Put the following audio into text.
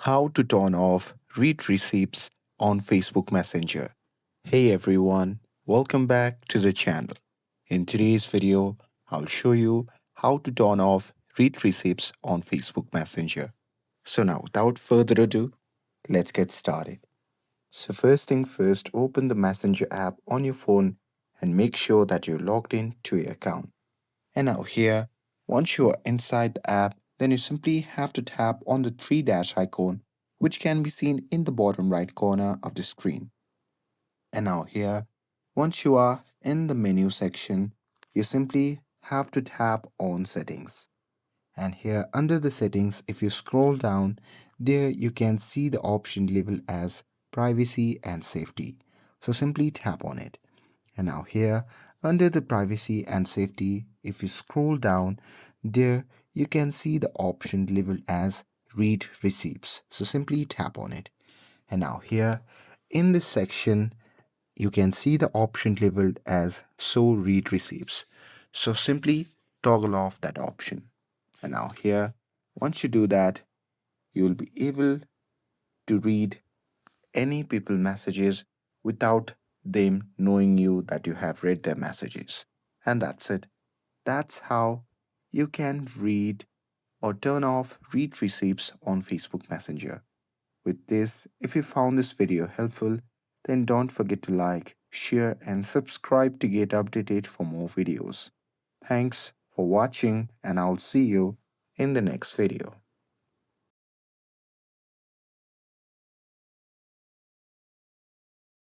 How to turn off read receipts on Facebook Messenger. Hey everyone, welcome back to the channel. In today's video, I'll show you how to turn off read receipts on Facebook Messenger. So now, without further ado, let's get started. So first thing first, open the Messenger app on your phone and make sure that you're logged in to your account. And now here, once you are inside the app, then you simply have to tap on the three dash icon, which can be seen in the bottom right corner of the screen. And now here, once you are in the menu section, you simply have to tap on settings. And here under the settings, if you scroll down, there you can see the option labeled as privacy and safety. So simply tap on it. And now here under the privacy and safety, if you scroll down, there you can see the option labeled as read receipts. So simply tap on it. And now here in this section, you can see the option labeled as show read receipts. So simply toggle off that option. And now here, once you do that, you will be able to read any people messages without them knowing you that you have read their messages. And that's it. That's how you can read or turn off read receipts on Facebook Messenger. With this, if you found this video helpful, then don't forget to like, share, and subscribe to get updated for more videos. Thanks for watching, and I'll see you in the next video.